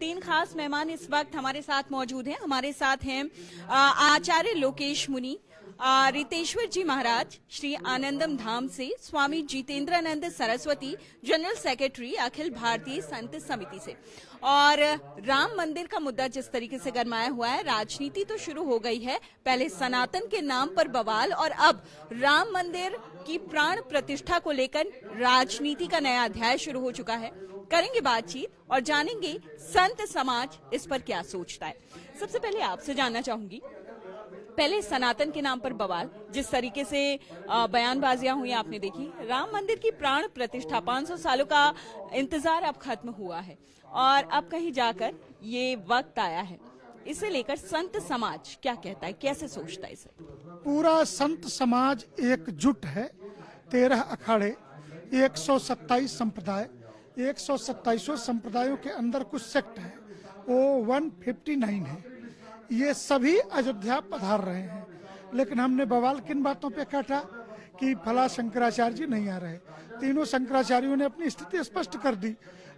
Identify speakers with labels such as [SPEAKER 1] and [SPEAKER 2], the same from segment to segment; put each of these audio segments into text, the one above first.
[SPEAKER 1] तीन खास मेहमान इस वक्त हमारे साथ मौजूद हैं। हमारे साथ हैं आचार्य लोकेश मुनि, रितेश्वर जी महाराज, श्री आनंदम धाम से स्वामी जितेंद्रानंद सरस्वती, जनरल सेक्रेटरी अखिल भारतीय संत समिति से। और राम मंदिर का मुद्दा जिस तरीके से गरमाया हुआ है, राजनीति तो शुरू हो गई है। पहले सनातन के नाम पर बवाल और अब राम मंदिर की प्राण प्रतिष्ठा को लेकर राजनीति का नया अध्याय शुरू हो चुका है। करेंगे बातचीत और जानेंगे संत समाज इस पर क्या सोचता है। सबसे पहले आपसे जानना चाहूंगी, पहले सनातन के नाम पर बवाल, जिस तरीके से बयानबाजियां हुई आपने देखी। राम मंदिर की प्राण प्रतिष्ठा, 500 सालों का इंतजार अब खत्म हुआ है और अब कहीं जाकर ये वक्त आया है। इसे लेकर संत समाज क्या कहता है, कैसे सोचता है इसे?
[SPEAKER 2] पूरा संत समाज एकजुट है। 13 अखाड़े, 127 संप्रदाय, 127 संप्रदायों के अंदर कुछ सेक्ट है, वो 159 है। ये सभी अयोध्या पधार रहे हैं। लेकिन हमने बवाल किन बातों पे काटा कि फला शंकराचार्य जी नहीं आ रहे। तीनों शंकराचार्यों ने अपनी स्थिति स्पष्ट कर दी।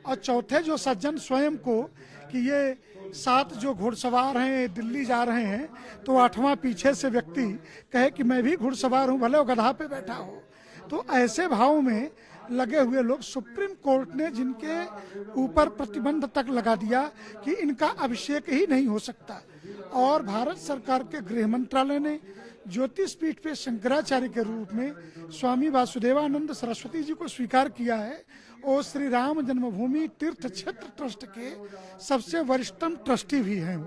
[SPEAKER 2] और चौथे जो सज्जन स्वयं को कि ये 7 जो घुड़सवार हैं दिल्ली जा रहे हैं, तो 8वां पीछे से व्यक्ति कहे कि मैं भी घुड़सवार हूँ, भले वो गधा पे बैठा हो। तो ऐसे भाव में लगे हुए लोग, सुप्रीम कोर्ट ने जिनके ऊपर प्रतिबंध तक लगा दिया कि इनका अभिषेक ही नहीं हो सकता। और भारत सरकार के गृह मंत्रालय ने ज्योतिष पीठ पे शंकराचार्य के रूप में स्वामी वासुदेवानंद सरस्वती जी को स्वीकार किया है। और श्री राम जन्मभूमि तीर्थ क्षेत्र ट्रस्ट के सबसे वरिष्ठतम ट्रस्टी भी हैं।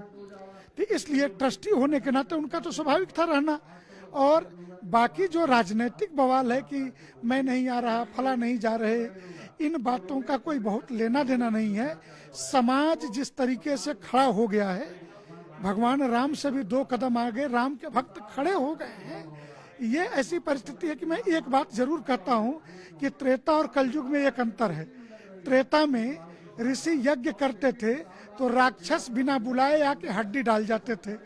[SPEAKER 2] तो इसलिए ट्रस्टी होने के नाते उनका तो स्वाभाविक था रहना। और बाकी जो राजनीतिक बवाल है कि मैं नहीं आ रहा, फला नहीं जा रहे, इन बातों का कोई बहुत लेना देना नहीं है। समाज जिस तरीके से खड़ा हो गया है, भगवान राम से भी 2 कदम आगे राम के भक्त खड़े हो गए हैं। ये ऐसी परिस्थिति है कि मैं एक बात जरूर कहता हूँ कि त्रेता और कलयुग में एक अंतर है। त्रेता में ऋषि यज्ञ करते थे तो राक्षस बिना बुलाए आके हड्डी डाल जाते थे।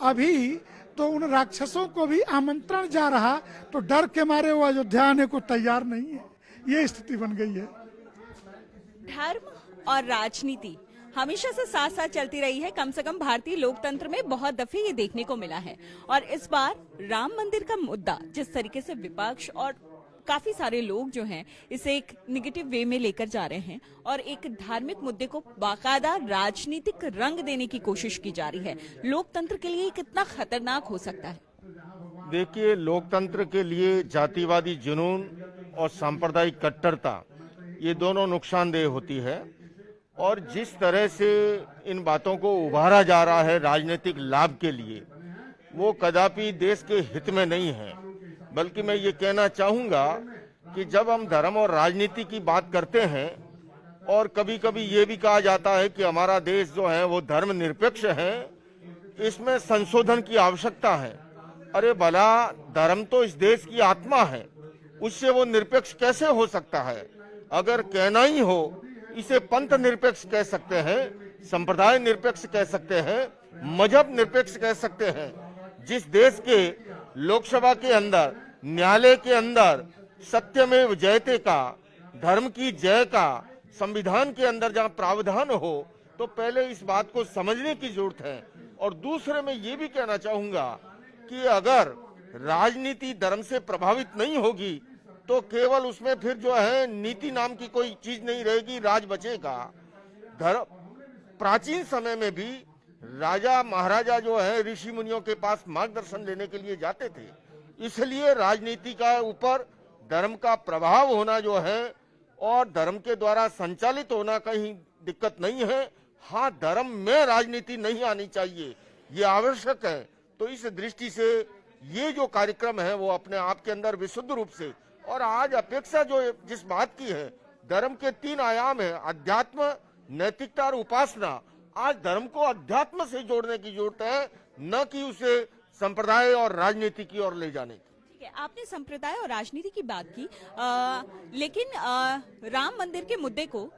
[SPEAKER 2] अभी तो उन राक्षसों को भी आमंत्रण जा रहा तो डर के मारे वो अयोध्या आने को तैयार नहीं है। ये स्थिति बन गई है।
[SPEAKER 1] धर्म और राजनीति हमेशा से साथ साथ चलती रही है। कम से कम भारतीय लोकतंत्र में बहुत दफे ये देखने को मिला है। और इस बार राम मंदिर का मुद्दा जिस तरीके से विपक्ष और काफी सारे लोग जो हैं इसे एक निगेटिव वे में लेकर जा रहे हैं और एक धार्मिक मुद्दे को बाकायदा राजनीतिक रंग देने की कोशिश की जा रही है। लोकतंत्र के लिए कितना खतरनाक हो सकता है?
[SPEAKER 3] देखिए, लोकतंत्र के लिए जातिवादी जुनून और सांप्रदायिक कट्टरता, ये दोनों नुकसानदेह होती है। और जिस तरह से इन बातों को उभारा जा रहा है राजनीतिक लाभ के लिए, वो कदापि देश के हित में नहीं है। बल्कि मैं ये कहना चाहूँगा कि जब हम धर्म और राजनीति की बात करते हैं, और कभी कभी ये भी कहा जाता है कि हमारा देश जो है वो धर्म निरपेक्ष है, इसमें संशोधन की आवश्यकता है। अरे भला, धर्म तो इस देश की आत्मा है, उससे वो निरपेक्ष कैसे हो सकता है? अगर कहना ही हो, इसे पंथ निरपेक्ष कह सकते हैं, संप्रदाय निरपेक्ष कह सकते हैं, मजहब निरपेक्ष कह सकते हैं। जिस देश के लोकसभा के अंदर, न्यायालय के अंदर सत्यमेव जयते का, धर्म की जय का, संविधान के अंदर जहां प्रावधान हो, तो पहले इस बात को समझने की जरूरत है। और दूसरे में ये भी कहना चाहूंगा कि अगर राजनीति धर्म से प्रभावित नहीं होगी तो केवल उसमें फिर जो है नीति नाम की कोई चीज नहीं रहेगी, राज बचेगा। धर्म, प्राचीन समय में भी राजा महाराजा जो है ऋषि मुनियों के पास मार्गदर्शन लेने के लिए जाते थे। इसलिए राजनीति का ऊपर धर्म का प्रभाव होना जो है और धर्म के द्वारा संचालित होना कहीं दिक्कत नहीं है। हाँ, धर्म में राजनीति नहीं आनी चाहिए, ये आवश्यक है। तो इस दृष्टि से ये जो कार्यक्रम है वो अपने आप के अंदर विशुद्ध रूप से, और आज अपेक्षा जो जिस बात की है, धर्म के 3 आयाम है, अध्यात्म, नैतिकता और उपासना। आज धर्म को अध्यात्म से जोड़ने की जरूरत है, न कि उसे संप्रदाय और राजनीति की ओर ले जाने की।
[SPEAKER 1] ठीक है, आपने संप्रदाय और राजनीति की बात की, लेकिन राम मंदिर के मुद्दे को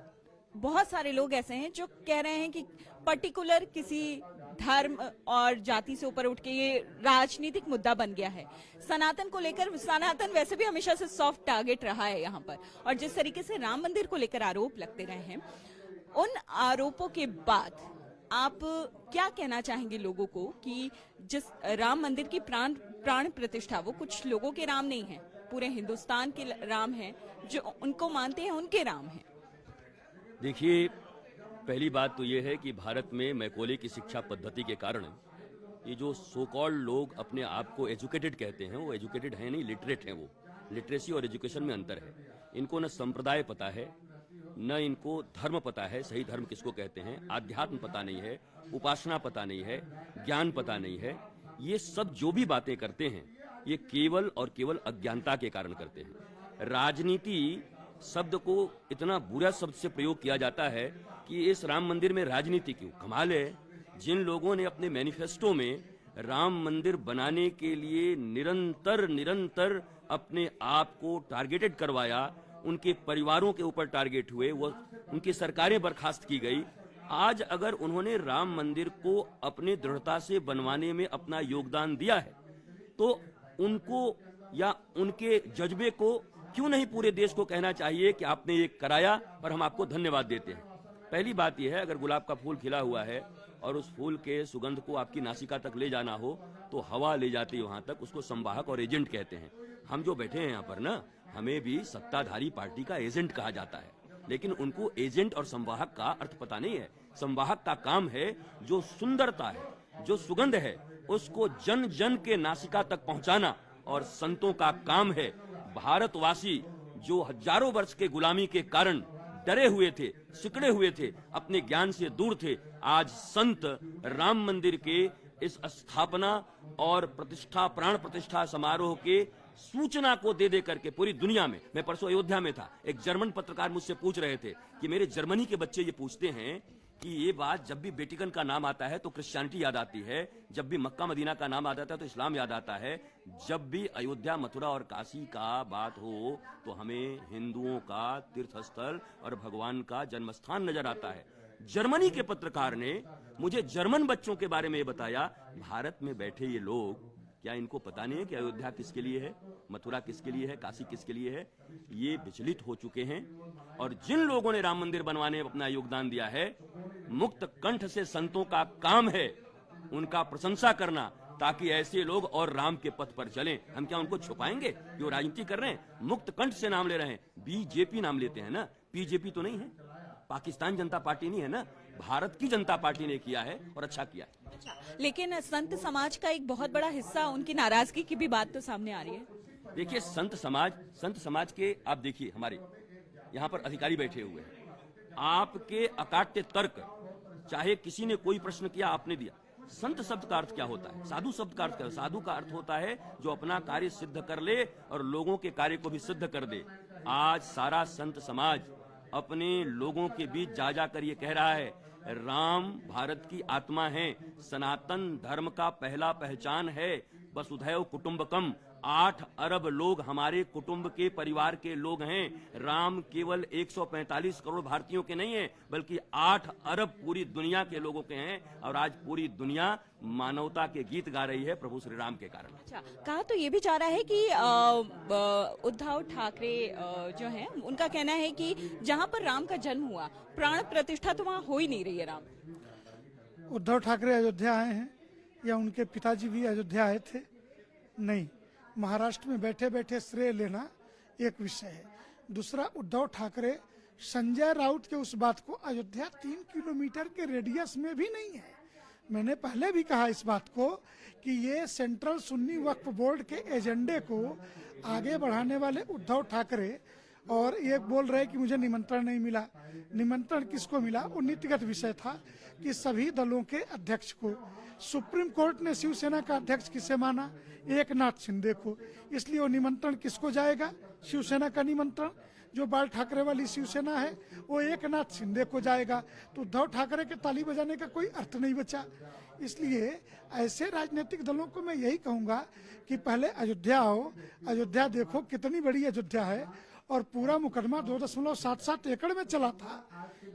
[SPEAKER 1] बहुत सारे लोग ऐसे हैं जो कह रहे हैं कि पर्टिकुलर किसी धर्म और जाति से ऊपर उठ के ये राजनीतिक मुद्दा बन गया है। सनातन को लेकर, सनातन वैसे भी हमेशा से सॉफ्ट टारगेट रहा है यहाँ पर, और जिस तरीके से राम मंदिर को लेकर आरोप लगते रहे हैं, उन आरोपों के बाद आप क्या कहना चाहेंगे लोगों को कि जिस राम मंदिर की प्राण प्रतिष्ठा, वो कुछ लोगों के राम नहीं है, पूरे हिंदुस्तान के राम है, जो उनको मानते हैं उनके राम हैं।
[SPEAKER 4] देखिए, पहली बात तो ये है कि भारत में मैकॉले की शिक्षा पद्धति के कारण ये जो सो कॉल्ड लोग अपने आप को एजुकेटेड कहते हैं, वो एजुकेटेड हैं नहीं, लिटरेट हैं। वो लिटरेसी और एजुकेशन में अंतर है। इनको न संप्रदाय पता है, न इनको धर्म पता है, सही धर्म किसको कहते हैं, आध्यात्म पता नहीं है, उपासना पता नहीं है, ज्ञान पता नहीं है। ये सब जो भी बातें करते हैं ये केवल और केवल अज्ञानता के कारण करते हैं। राजनीति शब्द को इतना बुरा शब्द से प्रयोग किया जाता है कि इस राम मंदिर में राजनीति क्यों? कमाल है, जिन लोगों ने अपने मैनिफेस्टो में राम मंदिर बनाने के लिए निरंतर अपने आप को टारगेटेड करवाया, उनके परिवारों के ऊपर टारगेट हुए, वो उनकी सरकारें बर्खास्त की गई। आज अगर उन्होंने राम मंदिर को अपने दृढ़ता से बनवाने में अपना योगदान दिया है तो उनको या उनके जज्बे को क्यों नहीं पूरे देश को कहना चाहिए कि आपने ये कराया और हम आपको धन्यवाद देते हैं। पहली बात यह है, अगर गुलाब का फूल खिला हुआ है और उस फूल के सुगंध को आपकी नासिका तक ले जाना हो तो हवा ले जाती है वहां तक, उसको संवाहक और एजेंट कहते हैं। हम जो बैठे हैं यहाँ पर ना, हमें भी सत्ताधारी पार्टी का एजेंट कहा जाता है, लेकिन उनको एजेंट और संवाहक का अर्थ पता नहीं है। संवाहक का काम है जो सुंदरता है, जो सुगंध है, उसको जन जन के नासिका तक पहुंचाना, और संतों का काम है भारतवासी जो हजारों वर्ष के गुलामी के कारण डरे हुए थे, सिकड़े हुए थे, अपने ज्ञान से दूर थे, आज संत राम मंदिर के इस स्थापना और प्रतिष्ठा, प्राण प्रतिष्ठा समारोह के सूचना को दे करके पूरी दुनिया में। मैं परसों अयोध्या में था, एक जर्मन पत्रकार मुझसे पूछ रहे थे कि मेरे जर्मनी के बच्चे ये पूछते हैं कि ये बात, जब भी वेटिकन का नाम आता है तो क्रिश्चियनिटी याद आती है, जब भी मक्का मदीना का नाम आता है तो इस्लाम याद आता है, जब भी अयोध्या, मथुरा और काशी का बात हो तो हमें हिंदुओं का तीर्थस्थल और भगवान का जन्मस्थान नजर आता है। जर्मनी के पत्रकार ने मुझे जर्मन बच्चों के बारे में ये बताया, भारत में बैठे ये लोग, क्या इनको पता नहीं है कि अयोध्या किसके लिए है, मथुरा किसके लिए है, काशी किसके लिए है? ये विचलित हो चुके हैं। और जिन लोगों ने राम मंदिर बनवाने में अपना योगदान दिया है, मुक्त कंठ से संतों का काम है उनका प्रशंसा करना, ताकि ऐसे लोग और राम के पथ पर चलें। हम क्या उनको छुपाएंगे कि वो राजनीति कर रहे हैं? मुक्त कंठ से नाम ले रहे हैं, बीजेपी नाम लेते हैं ना, बीजेपी तो नहीं है, पाकिस्तान जनता पार्टी नहीं है ना, भारत की जनता पार्टी ने किया है और अच्छा किया है।
[SPEAKER 1] अच्छा, लेकिन संत समाज का एक बहुत बड़ा हिस्सा, उनकी नाराजगी की भी बात तो सामने आ रही है।
[SPEAKER 4] देखिए, संत समाज के आप देखिए, हमारे यहाँ पर अधिकारी बैठे हुए हैं, आपके अकाट्य तर्क, चाहे किसी ने कोई प्रश्न किया आपने दिया। संत शब्द का अर्थ क्या होता है? साधु शब्द का अर्थ क्या? साधु का अर्थ होता है जो अपना कार्य सिद्ध कर ले और लोगों के कार्य को भी सिद्ध कर दे। आज सारा संत समाज अपने लोगों के बीच जा कर ये कह रहा है, राम भारत की आत्मा है, सनातन धर्म का पहला पहचान है, वसुधैव कुटुंबकम। 8 अरब लोग हमारे कुटुंब के, परिवार के लोग हैं। राम केवल 145 करोड़ भारतीयों के नहीं है, बल्कि 8 अरब पूरी दुनिया के लोगों के हैं। और आज पूरी दुनिया मानवता के गीत गा रही है प्रभु श्री राम के कारण।
[SPEAKER 1] अच्छा, कहा तो ये भी जा रहा है कि उद्धव ठाकरे जो हैं, उनका कहना है कि जहां पर राम का जन्म हुआ, प्राण प्रतिष्ठा तो वहां हो ही नहीं रही है। राम
[SPEAKER 2] उद्धव ठाकरे अयोध्या आए हैं या उनके पिताजी भी अयोध्या आए थे? नहीं। महाराष्ट्र में बैठे बैठे श्रेय लेना एक विषय है। दूसरा, उद्धव ठाकरे संजय राउत के उस बात को, अयोध्या 3 किलोमीटर के रेडियस में भी नहीं है। मैंने पहले भी कहा इस बात को कि ये सेंट्रल सुन्नी वक्फ बोर्ड के एजेंडे को आगे बढ़ाने वाले उद्धव ठाकरे, और ये बोल रहे कि मुझे निमंत्रण नहीं मिला। निमंत्रण किसको मिला? वो नीतिगत विषय था कि सभी दलों के अध्यक्ष को। सुप्रीम कोर्ट ने शिवसेना का अध्यक्ष किसे माना? एकनाथ शिंदे को। इसलिए वो निमंत्रण किसको जाएगा? शिवसेना का निमंत्रण, जो बाल ठाकरे वाली शिवसेना है, वो एकनाथ शिंदे को जाएगा। तो उद्धव ठाकरे के ताली बजाने का कोई अर्थ नहीं बचा। इसलिए ऐसे राजनीतिक दलों को मैं यही कहूंगा कि पहले अयोध्या आओ, अयोध्या देखो कितनी बड़ी अयोध्या है, और पूरा मुकदमा 2.77 एकड़ में चला था।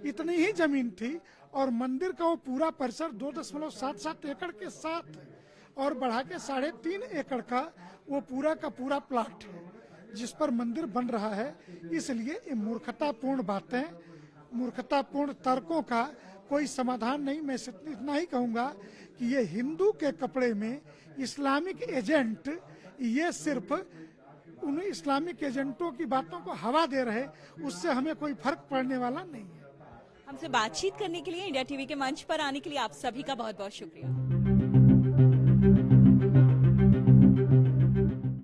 [SPEAKER 2] इतनी ही जमीन थी और मंदिर का वो पूरा परिसर 2.77 एकड़ के साथ और बढ़ा के 3.5 एकड़ का वो पूरा का पूरा प्लाट है जिस पर मंदिर बन रहा है। इसलिए ये मूर्खतापूर्ण बातें मूर्खतापूर्ण तर्कों का कोई समाधान नहीं। मैं सिर्फ इतना ही कहूंगा कि ये हिंदू के कपड़े में इस्लामिक एजेंट ये सिर्फ उन इस्लामिक एजेंटों की बातों को हवा दे रहे, उससे हमें कोई फर्क पड़ने वाला नहीं है।
[SPEAKER 1] हमसे बातचीत करने के लिए, इंडिया टीवी के मंच पर आने के लिए आप सभी का बहुत बहुत शुक्रिया।